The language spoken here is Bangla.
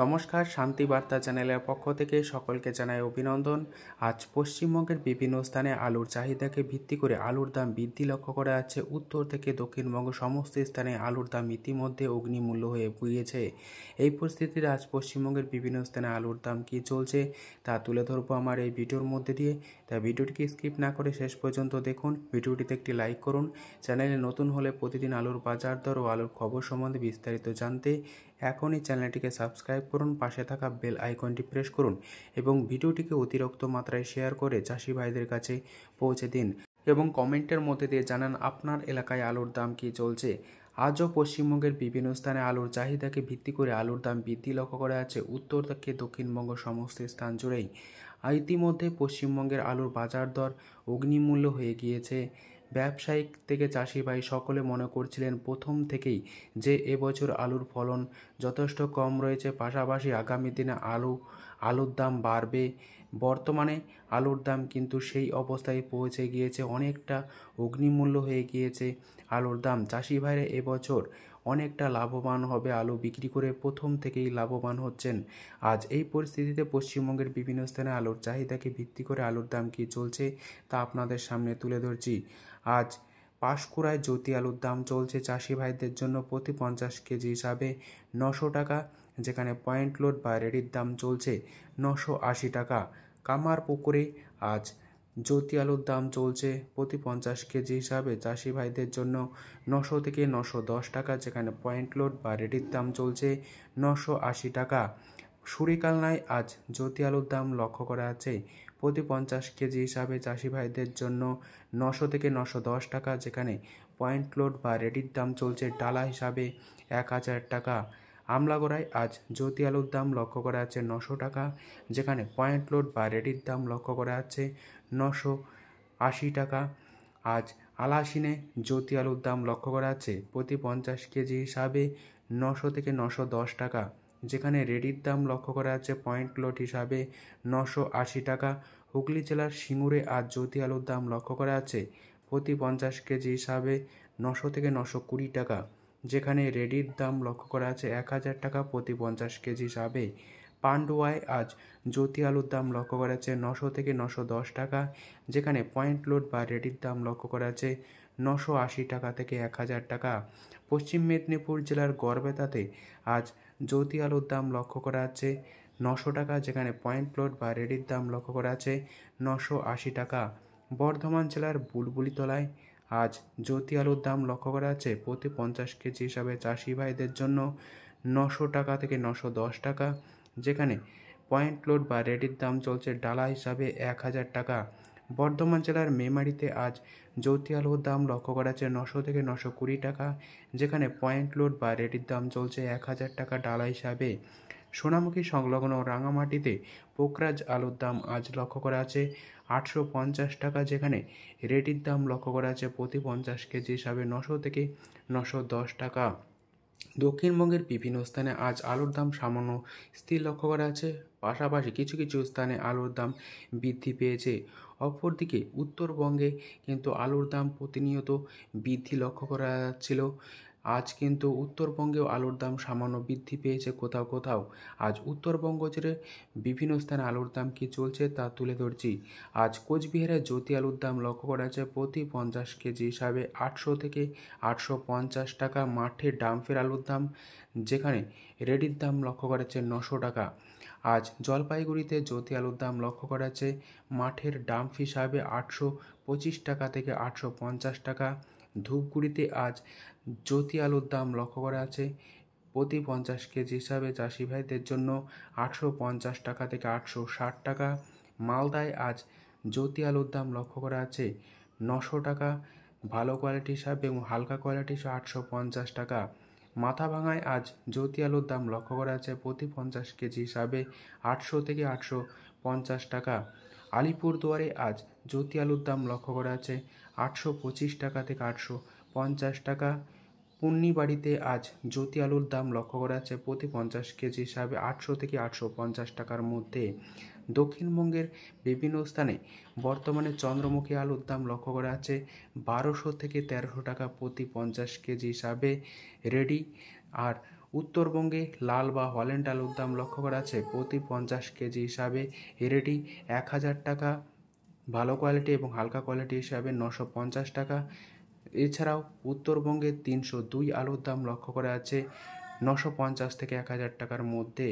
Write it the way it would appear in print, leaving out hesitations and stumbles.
নমস্কার, শান্তি বার্তা চ্যানেলের পক্ষ থেকে সকলকে জানাই অভিনন্দন। আজ পশ্চিমবঙ্গের বিভিন্ন স্থানে আলুর চাহিদাকে ভিত্তি করে আলুর দাম বৃদ্ধি লক্ষ্য করা যাচ্ছে। উত্তর থেকে দক্ষিণবঙ্গ সমস্ত স্থানে আলুর দাম ইতিমধ্যে অগ্নিমূল্য হয়ে গিয়েছে। এই পরিস্থিতিতে আজ পশ্চিমবঙ্গের বিভিন্ন স্থানে আলুর দাম কী চলছে তা তুলে ধরবো আমার এই ভিডিওর মধ্যে দিয়ে। তাই ভিডিওটিকে স্কিপ না করে শেষ পর্যন্ত দেখুন। ভিডিওটিতে একটি লাইক করুন। চ্যানেলে নতুন হলে প্রতিদিন আলুর বাজার দর ও আলুর খবর সম্বন্ধে বিস্তারিত জানতে এখনই চ্যানেলটিকে সাবস্ক্রাইব করুন, পাশে থাকা বেল আইকনটি প্রেস করুন এবং ভিডিওটিকে অতিরিক্ত মাত্রায় শেয়ার করে চাষি ভাইদের কাছে পৌঁছে দিন এবং কমেন্টের মধ্যে দিয়ে জানান আপনার এলাকায় আলুর দাম কী চলছে। আজও পশ্চিমবঙ্গের বিভিন্ন স্থানে আলুর চাহিদাকে ভিত্তি করে আলুর দাম বৃদ্ধি লক্ষ্য করা যাচ্ছে। উত্তর থেকে দক্ষিণবঙ্গ সমস্ত স্থান জুড়েই ইতিমধ্যে পশ্চিমবঙ্গের আলুর বাজার দর অগ্নিমূল্য হয়ে গিয়েছে। ব্যবসায়িক থেকে চাষি ভাই সকলে মনে করছিলেন প্রথম থেকেই যে এবছর আলুর ফলন যথেষ্ট কম রয়েছে, পাশাপাশি আগামী দিনে আলুর দাম বাড়বে। বর্তমানে আলুর দাম কিন্তু সেই অবস্থায় পৌঁছে গিয়েছে, অনেকটা অগ্নিমূল্য হয়ে গিয়েছে আলুর দাম। চাষি ভাইরা এবছর অনেকটা লাভবান হবে, আলু বিক্রি করে প্রথম থেকেই লাভবান হচ্ছেন। আজ এই পরিস্থিতিতে পশ্চিমবঙ্গের বিভিন্ন স্থানে আলুর চাহিদাকে ভিত্তি করে আলুর দাম কী চলছে তা আপনাদের সামনে তুলে ধরছি। আজ পাঁশকুড়ায় জ্যোতি আলুর দাম চলছে চাষি ভাইদের জন্য প্রতি 50 কেজি হিসাবে 900 টাকা, যেখানে পয়েন্ট লোড বা রেডির দাম চলছে 980 টাকা। কামারপুকুরে আজ জ্যোতি আলুর দাম চলছে প্রতি 50 কেজি হিসাবে চাষি ভাইদের জন্য 900 থেকে 910 টাকা, যেখানে পয়েন্ট লোড বা রেডির দাম চলছে 980 টাকা। সুরিকালনায় আজ জ্যোতি আলুর দাম লক্ষ্য করা আছে প্রতি 50 কেজি হিসাবে চাষি ভাইদের জন্য 900 থেকে 910 টাকা, যেখানে পয়েন্ট লোড বা রেডির দাম চলছে ডালা হিসাবে 1000 টাকা। আমলাগড়ায় আজ জ্যোতি আলুর দাম লক্ষ্য করা আছে 900 টাকা, যেখানে পয়েন্ট লোড বা রেডির দাম লক্ষ্য করা আছে 980 টাকা। আজ আলাসিনে জ্যোতি আলুর দাম লক্ষ্য করা আছে প্রতি 50 কেজি হিসাবে 900 থেকে 910 টাকা, যেখানে রেডির দাম লক্ষ্য করা আছে পয়েন্ট লোড হিসাবে 980 টাকা। হুগলি জেলার সিঙ্গুরে আজ জ্যোতি আলুর দাম লক্ষ্য করা আছে প্রতি 50 কেজি হিসাবে 900 থেকে 920 টাকা, যেখানে রেডির দাম লক্ষ্য করা আছে 1000 টাকা প্রতি 50 কেজি হিসাবে। পান্ডুয়ায় আজ জ্যোতি আলুর দাম লক্ষ্য করা আছে 900 থেকে 910 টাকা, যেখানে পয়েন্ট লোড বা রেডির দাম লক্ষ্য করা আছে 980 টাকা থেকে 1000 টাকা। পশ্চিম মেদিনীপুর জেলার গড়বেতাতে আজ জ্যোতি আলুর দাম লক্ষ্য করা আছে 900 টাকা, যেখানে পয়েন্ট লোড বা রেডির দাম লক্ষ্য করা আছে 980 টাকা। বর্ধমান জেলার বুলবুলিতলায় আজ জ্যোতি আলুর দাম লক্ষ্য করা আছে প্রতি 50 কেজি হিসাবে চাষি ভাইদের জন্য 900 টাকা থেকে 910 টাকা, যেখানে পয়েন্ট লোড বা রেডির দাম চলছে ডালা হিসাবে 1000 টাকা। বর্ধমান জেলার মেমারিতে আজ জ্যোতি আলুর দাম লক্ষ্য করা আছে 900 থেকে 920 টাকা, যেখানে পয়েন্ট লোড বা রেডির দাম চলছে 1000 টাকা ডালা হিসাবে। সোনামুখী সংলগ্ন রাঙামাটিতে পোকরাজ আলুর দাম আজ লক্ষ্য করা আছে 850 টাকা, যেখানে রেডির দাম লক্ষ্য করা আছে প্রতি 50 কেজি হিসাবে 900 থেকে 910 টাকা। দক্ষিণবঙ্গের বিভিন্ন স্থানে আজ আলুর দাম সামান্য স্থির লক্ষ্য করা আছে, পাশাপাশি কিছু কিছু স্থানে আলুর দাম বৃদ্ধি পেয়েছে। অপরদিকে উত্তরবঙ্গে কিন্তু আলুর দাম প্রতিনিয়ত বৃদ্ধি লক্ষ্য করা যাচ্ছিল। আজ কিন্তু উত্তরবঙ্গেও আলুর দাম সামান্য বৃদ্ধি পেয়েছে কোথাও কোথাও। আজ উত্তরবঙ্গ জুড়ে বিভিন্ন স্থানে আলুর দাম কী চলছে তা তুলে ধরছি। আজ কোচবিহারে জ্যোতি আলুর দাম লক্ষ্য করা আছে প্রতি 50 কেজি হিসাবে 800 থেকে 850 টাকা। মাঠে ডাম্পের আলুর দাম, যেখানে রেডির দাম লক্ষ্য করা আছে 900 টাকা। আজ জলপাইগুড়িতে জ্যোতি আলুর দাম লক্ষ্য করা আছে মাঠের ডাম্প হিসাবে 825 টাকা থেকে 850 টাকা। ধূপগুড়িতে আজ জ্যোতি আলুর দাম লক্ষ্য করা আছে প্রতি 50 কেজি হিসাবে চাষি ভাইদের জন্য 850 টাকা থেকে 860 টাকা। মালদায় আজ জ্যোতি আলুর দাম লক্ষ্য করা আছে 900 টাকা ভালো কোয়ালিটি হিসাবে এবং হালকা কোয়ালিটি হিসাবে 850 টাকা। মাথাভাঙায় আজ জ্যোতি আলুর দাম লক্ষ্য করা আছে প্রতি 50 কেজি হিসাবে 800 থেকে 850 টাকা। আলিপুরদুয়ারে আজ জ্যোতি আলুর দাম লক্ষ্য করা আছে 825 টাকা থেকে 850 টাকা। পুন্নিবাড়িতে আজ জ্যোতি আলুর দাম লক্ষ্য করা আছে প্রতি 50 কেজি হিসাবে 800 থেকে 850 টাকার মধ্যে। দক্ষিণবঙ্গের বিভিন্ন স্থানে বর্তমানে চন্দ্রমুখী আলুর দাম লক্ষ্য করা আছে 1200 থেকে 1300 টাকা প্রতি 50 কেজি হিসাবে রেডি। আর উত্তরবঙ্গে লাল বা হল্যান্ড আলুর দাম লক্ষ্য করা আছে প্রতি 50 কেজি হিসাবে রেডি 1000 টাকা, ভালো কোয়ালিটি এবং হালকা কোয়ালিটি হিসাবে 950 টাকা। এছাড়াও উত্তরবঙ্গে 302 আলুর দাম লক্ষ্য করা আছে 950 থেকে 1000 টাকার মধ্যে।